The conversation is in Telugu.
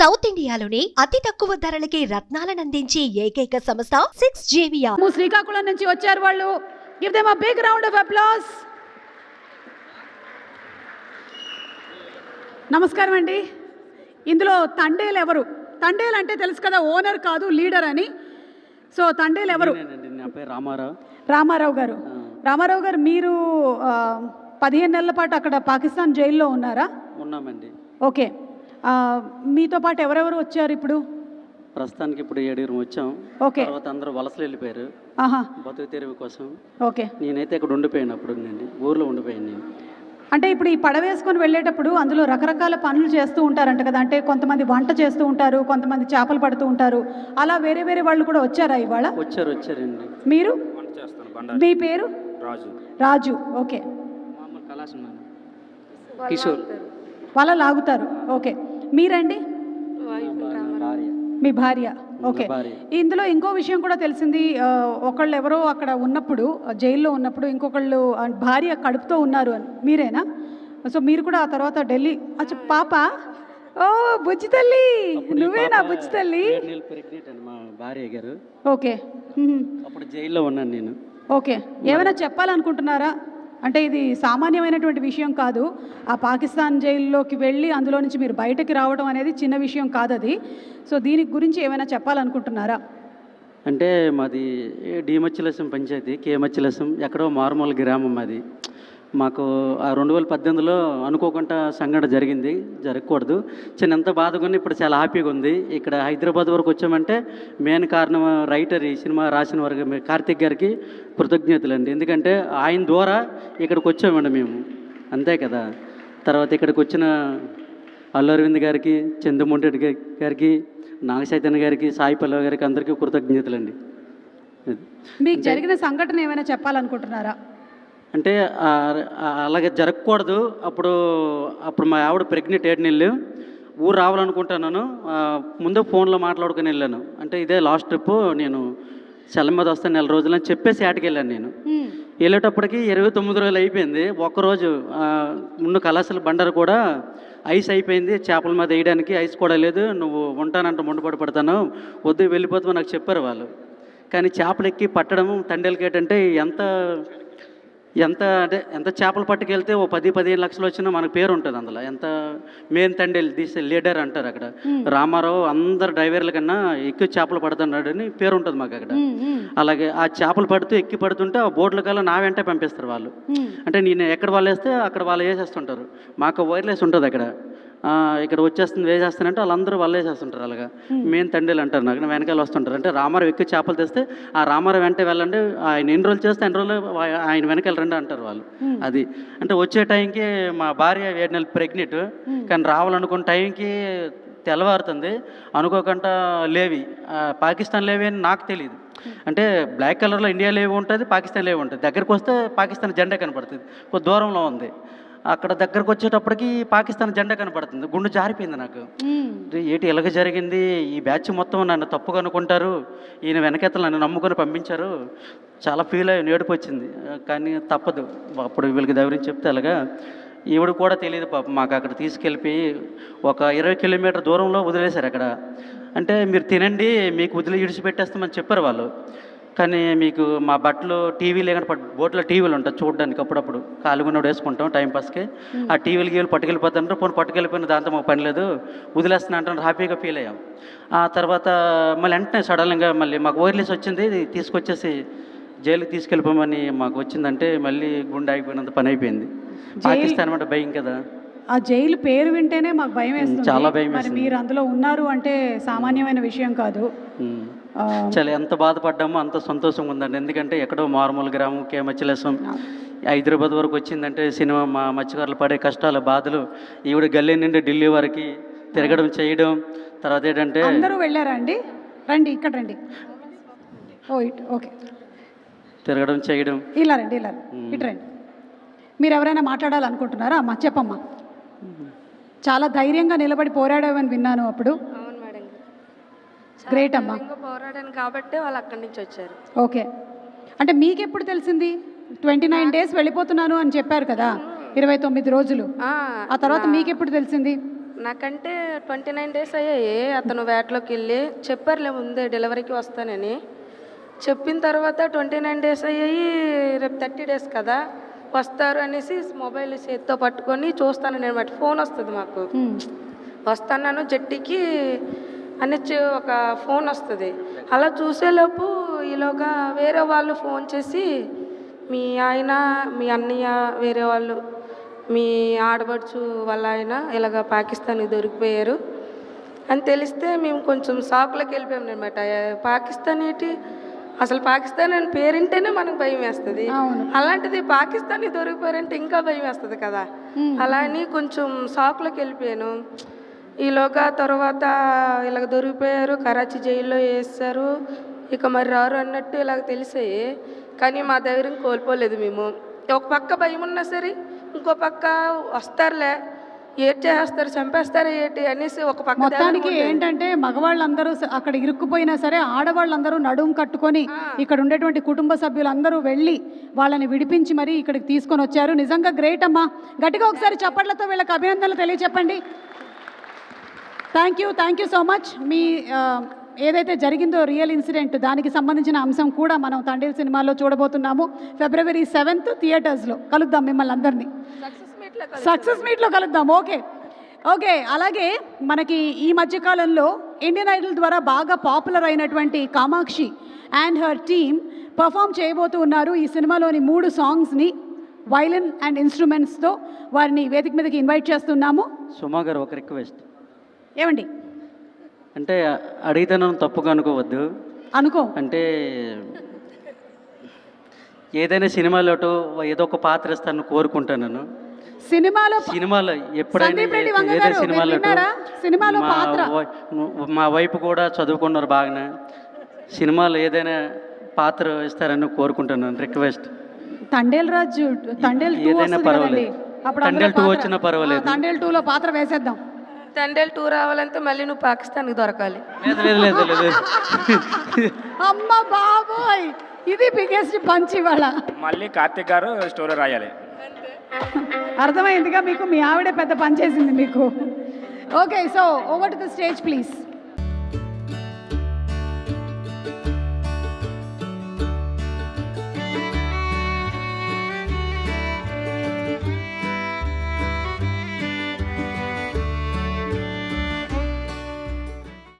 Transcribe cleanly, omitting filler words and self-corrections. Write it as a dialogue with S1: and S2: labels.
S1: సౌత్ ఇండియాలోని అతి తక్కువ ధరలకి రత్నాలనందించే ఏకైక సంస్థ 6JVR.
S2: శ్రీకాకుళం నుంచి వచ్చారు వాళ్ళు. Give them a big round of applause. నమస్కారం అండి. ఇందులో తండేలు ఎవరు? తండేలు అంటే తెలుసు కదా, ఓనర్ కాదు లీడర్ అని. సో తండేలు ఎవరు?
S3: నా పేరు రామారావు.
S2: రామారావు గారు. రామారావు గారు, మీరు 15 నెలల పాటు అక్కడ పాకిస్తాన్ జైల్లో ఉన్నారా?
S3: ఉన్నామండి.
S2: ఓకే. మీతో పాటు ఎవరెవరు వచ్చారు ఇప్పుడు?
S3: ప్రస్తుతానికి ఇప్పుడు 7 వచ్చాం.
S2: ఓకే.
S3: తర్వాత అందరూ వలసలు వెళ్ళిపోయారు బతుకు తెరువు కోసం.
S2: ఓకే.
S3: నేనైతే ఇక్కడ ఉండిపోయాను, అప్పుడు నుండి ఊర్లో ఉండిపోయాను నేను.
S2: అంటే ఇప్పుడు ఈ పడవ వేసుకొని వెళ్ళేటప్పుడు అందులో రకరకాల పనులు చేస్తూ ఉంటారంట కదా. అంటే కొంతమంది వంట చేస్తూ ఉంటారు, కొంతమంది చేపలు పడుతూ ఉంటారు. అలా వేరే వేరే వాళ్ళు కూడా వచ్చారా ఇవాళ?
S3: వచ్చారండి.
S2: మీరు? మీ పేరు?
S4: రాజు.
S2: రాజు. ఓకే.
S4: కిషోర్.
S2: వాళ్ళ లాగుతారు. ఓకే. మీరండి? మీ భార్య. ఓకే. ఇందులో ఇంకో విషయం కూడా తెలిసింది. ఒకళ్ళు ఎవరో అక్కడ ఉన్నప్పుడు, జైల్లో ఉన్నప్పుడు ఇంకొకళ్ళు భార్య కడుపుతో ఉన్నారు అని. మీరేనా? సో మీరు కూడా ఆ తర్వాత ఢిల్లీ. అచ్చా, పాప. ఓ బుజ్జి తల్లి, నువ్వేనా బుజ్జి తల్లి?
S3: మా భార్య గారు.
S2: ఓకే.
S3: అప్పుడు జైల్లో ఉన్నాను నేను.
S2: ఓకే. ఏమైనా చెప్పాలనుకుంటున్నారా? అంటే ఇది సామాన్యమైనటువంటి విషయం కాదు. ఆ పాకిస్తాన్ జైల్లోకి వెళ్ళి అందులో నుంచి మీరు బయటకి రావడం అనేది చిన్న విషయం కాదు అది. సో దీని గురించి ఏమైనా చెప్పాలనుకుంటున్నారా?
S3: అంటే మాది డిమచ్చిలసం పంచాయతీ, కేమచ్చిలసం, ఎక్కడో మారుమూల గ్రామం అది. మాకు ఆ 2018లో అనుకోకుండా సంఘటన జరిగింది. జరగకూడదు. ఎంత బాధగా ఉంది, ఇప్పుడు చాలా హ్యాపీగా ఉంది. ఇక్కడ హైదరాబాద్ వరకు వచ్చామంటే మెయిన్ కారణం రైటర్, ఈ సినిమా రాసిన వారికి కార్తిక్ గారికి కృతజ్ఞతలండి. ఎందుకంటే ఆయన ద్వారా ఇక్కడికి వచ్చామండి మేము, అంతే కదా. తర్వాత ఇక్కడికి వచ్చిన అల్లు అరవింద్ గారికి, చంద్రమోహన్ గారికి, నాగ చైతన్య గారికి, సాయి పల్లవి గారికి అందరికీ కృతజ్ఞతలండి.
S2: మీకు జరిగిన సంఘటన ఏమైనా చెప్పాలనుకుంటున్నారా?
S3: అంటే అలాగే జరగకూడదు. అప్పుడు మా ఆవిడ ప్రెగ్నెంట్ 7 నెలలు. ఊరు రావాలనుకుంటున్నాను. ముందు ఫోన్లో మాట్లాడుకుని వెళ్ళాను. అంటే ఇదే లాస్ట్ ట్రిప్, నేను సెల మీద వస్తాను 4 రోజులు అని చెప్పేసి ఆటకి వెళ్ళాను నేను. వెళ్ళేటప్పటికి 29 రోజులు అయిపోయింది. ఒక్కరోజు ముందు కళాశాల బండరు కూడా ఐస్ అయిపోయింది. చేపల మీద వేయడానికి ఐస్ కూడా లేదు. నువ్వు ఉంటానంటే ముందుపడి పడతాను, వద్దు వెళ్ళిపోతామని నాకు చెప్పారు వాళ్ళు. కానీ చేపలు ఎక్కి పట్టడం తండేలకేట్ అంటే ఎంత చేపలు పట్టుకెళ్తే ఓ 10-15 లక్షలు వచ్చినా మనకు పేరు ఉంటుంది అందులో. ఎంత మెయిన్ తండేలు తీసే లీడర్ అంటారు అక్కడ. రామారావు అందరు డ్రైవర్ల కన్నా ఎక్కువ చేపలు పడుతున్నాడు అని పేరు ఉంటుంది మాకు అక్కడ. అలాగే ఆ చేపలు ఎక్కి పడుతుంటే ఆ బోట్ల కల్లా నా వెంటే పంపిస్తారు వాళ్ళు. అంటే నేను ఎక్కడ వాళ్ళు వేస్తే అక్కడ వాళ్ళు వేసేస్తుంటారు. మాకు వైర్లెస్ ఉంటుంది అక్కడ. ఇక్కడ వచ్చేస్తుంది వేసేస్తానంటే వాళ్ళందరూ వాళ్ళు వేసేస్తుంటారు. అలాగా మెయిన్ తండ్రిలు అంటారు నాకు, వెనకాల వస్తుంటారు. అంటే రామారావు ఎక్కువ చేపలు తెస్తే ఆ రామారావు వెంట వెళ్ళండి, ఆయన ఎన్ని రోజులు చేస్తే 2 రోజులు ఆయన వెనకాల రండి అంటారు వాళ్ళు. అది అంటే వచ్చే టైంకి మా భార్య 7 నెలలు ప్రెగ్నెంట్. కానీ రావాలనుకున్న టైంకి తెల్లవారుతుంది. అనుకోకుండా లేవి, పాకిస్తాన్ లేవి అని నాకు తెలియదు. అంటే బ్లాక్ కలర్లో ఇండియా లేవి ఉంటుంది, పాకిస్తాన్ లేవి ఉంటుంది. దగ్గరికి వస్తే పాకిస్తాన్ జెండా కనపడుతుంది. కొద్ది దూరంలో ఉంది. అక్కడ దగ్గరకు వచ్చేటప్పటికి పాకిస్తాన్ జెండా కనపడుతుంది. గుండె జారిపోయింది నాకు. ఏంటి ఇలాగ జరిగింది, ఈ బ్యాచ్ మొత్తం నన్ను తప్పుగా అనుకుంటారు, ఈయన వెనకెత్తలు నన్ను నమ్ముకొని పంపించారు. చాలా ఫీల్ అయ్యి ఏడుపు వచ్చింది. కానీ తప్పదు. అప్పుడు వీళ్ళకి దగ్గరించి చెప్తే అలాగా ఈవిడ కూడా తెలియదు పాప. మాకు అక్కడ తీసుకెళ్ళిపోయి ఒక 20 కిలోమీటర్ దూరంలో వదిలేశారు అక్కడ. అంటే మీరు తినండి, మీకు విడిచిపెట్టేస్తామని చెప్పారు వాళ్ళు. కానీ మీకు మా బట్టలు టీవీ లేకుండా బోట్లో టీవీలు ఉంటాయి చూడడానికి. అప్పుడప్పుడు కాలుగున్నోడు వేసుకుంటాం టైంపాస్కి. ఆ టీవీలకి పట్టుకెళ్ళిపోతుంటారు. పట్టుకెళ్ళిపోయిన దాంతో మాకు పని లేదు, వదిలేస్తున్నా అంటారు. హ్యాపీగా ఫీల్ అయ్యాం. ఆ తర్వాత మళ్ళీ వెంటనే సడన్గా మళ్ళీ మాకు వైర్లెస్ వచ్చింది, తీసుకొచ్చేసి జైలుకి తీసుకెళ్ళిపోమని మాకు వచ్చిందంటే మళ్ళీ గుండె ఆగిపోయినంత పని అయిపోయింది. పాకిస్తాన్ అంటే భయం కదా.
S2: ఆ జైలు పేరు వింటేనే మాకు భయం వేస్తుంది.
S3: చాలా భయం.
S2: మరి మీరు అందులో ఉన్నారు అంటే సామాన్యమైన విషయం కాదు.
S3: చాలా ఎంత బాధపడ్డామో అంత సంతోషంగా ఉందండి. ఎందుకంటే ఎక్కడో మారుమూల గ్రామం, కేమచ్చిలసం, హైదరాబాద్ వరకు వచ్చిందంటే సినిమా, మా మత్స్యకారులు పడే కష్టాలు, బాధలు. ఈవిడ గల్లీ నుండి ఢిల్లీ వరకు తిరగడం చేయడం. తర్వాత ఏంటంటే
S2: అందరూ వెళ్ళారా అండి? రండి, ఇక్కడ రండి. ఓకే.
S3: తిరగడం చేయడం.
S2: ఇలా రండి, ఇటు రండి. మీరు ఎవరైనా మాట్లాడాలనుకుంటున్నారా? అమ్మా చెప్పమ్మా. చాలా ధైర్యంగా నిలబడి పోరాడావని విన్నాను అప్పుడు.
S5: అవును మేడం,
S2: గ్రేట్ అమ్మా.
S5: పోరాడాను కాబట్టి వాళ్ళు అక్కడి నుంచి వచ్చారు.
S2: ఓకే. అంటే మీకు ఎప్పుడు తెలిసింది? 29 డేస్ వెళ్ళిపోతున్నాను అని చెప్పారు కదా, 29 రోజులు. ఆ తర్వాత మీకు ఎప్పుడు తెలిసింది?
S5: నాకంటే 29 డేస్ అయ్యాయి. అతను వేటలోకి వెళ్ళి చెప్పారులే ముందే డెలివరీకి వస్తానని. చెప్పిన తర్వాత 29 డేస్ అయ్యాయి, రేపు 30 డేస్ కదా వస్తారు అనేసి మొబైల్ చేతితో పట్టుకొని చూస్తాను నేను. బట్టి ఫోన్ వస్తుంది మాకు. వస్తున్నాను జట్టికి అని ఒక ఫోన్ వస్తుంది. అలా చూసేలోపు ఈలోగా వేరే వాళ్ళు ఫోన్ చేసి మీ ఆయన, మీ అన్నయ్య, వేరే వాళ్ళు, మీ ఆడబడుచు వాళ్ళ ఆయన ఇలాగ పాకిస్తాన్కి దొరికిపోయారు అని తెలిస్తే మేము కొంచెం షాక్లోకి వెళ్ళిపోయాం అనమాట. పాకిస్తాన్ ఏంటి, అసలు పాకిస్తాన్ అని పేరింటేనే మనకు భయం వేస్తుంది. అలాంటిది పాకిస్తాన్కి దొరికిపోయారంటే ఇంకా భయం వేస్తుంది కదా. అలా అని కొంచెం షాక్లోకి వెళ్ళిపోయాను. ఈలోగా తర్వాత ఇలాగ దొరికిపోయారు, కరాచీ జైల్లో వేస్తారు, ఇక మరి రారు అన్నట్టు ఇలాగ తెలిసాయి. కానీ మా ధైర్యం కోల్పోలేదు మేము. ఒక పక్క భయం ఉన్నా సరే ఇంకో పక్క వస్తారులే, ఏడ్ చేస్తారు, చంపేస్తారు ఏంటి అనేసి ఒక పక్క.
S2: మొత్తానికి ఏంటంటే మగవాళ్ళందరూ అక్కడ ఇరుక్కుపోయినా సరే ఆడవాళ్ళందరూ నడుము కట్టుకొని ఇక్కడ ఉండేటువంటి కుటుంబ సభ్యులందరూ వెళ్ళి వాళ్ళని విడిపించి మరి ఇక్కడికి తీసుకొని వచ్చారు. నిజంగా గ్రేట్ అమ్మా. గట్టిగా ఒకసారి చప్పట్లతో వీళ్ళకి అభినందనలు తెలియచెప్పండి. Thank you so much. మీ ఏదైతే జరిగిందో రియల్ ఇన్సిడెంట్, దానికి సంబంధించిన అంశం కూడా మనం తండేల్ సినిమాలో చూడబోతున్నాము. February 7th థియేటర్స్లో కలుద్దాం మిమ్మల్ని అందరినీ. సక్సెస్ మీట్లో కలుద్దాం. ఓకే. అలాగే మనకి ఈ మధ్యకాలంలో ఇండియన్ ఐడల్ ద్వారా బాగా పాపులర్ అయినటువంటి Kamakshi and her team perform చేయబోతూ ఉన్నారు. ఈ సినిమాలోని 3 సాంగ్స్ని వైలిన్ అండ్ ఇన్స్ట్రుమెంట్స్తో వారిని వేదిక మీదకి ఇన్వైట్ చేస్తున్నాము.
S3: సుమా గారు ఒక రిక్వెస్ట్.
S2: ఏమండి?
S3: అంటే అడిగితే నన్ను తప్పుగా అనుకోవద్దు. అంటే ఏదైనా సినిమాలో ఏదో ఒక పాత్ర ఇస్తాను కోరుకుంటాను నేను. సినిమాలో ఎప్పుడైనా ఏదైనా సినిమాలో మా వైపు కూడా చదువుకున్నారు బాగానే. సినిమాలో ఏదైనా పాత్ర ఇస్తారని కోరుకుంటున్నాను. రిక్వెస్ట్.
S2: తండేల్
S3: 2 పర్వాలేదు. తండేల్ 2 వచ్చినా పర్వాలేదు.
S2: తండేల్ 2లో పాత్ర వేసేద్దాం.
S5: తండేల్ 2 రావాలంటే మళ్ళీ నువ్వు పాకిస్తాన్కి దొరకాలి.
S3: లేదు.
S2: అమ్మ బాబోయ్, ఇది బిగ్గెస్ట్ పంచ్ ఇవాళ.
S4: మళ్ళీ కార్తిక్ గారు స్టోరీ రాయాలి.
S2: అర్థమైందిగా మీకు, మీ ఆవిడే పెద్ద పని చేసింది మీకు. Okay, so over to the stage please.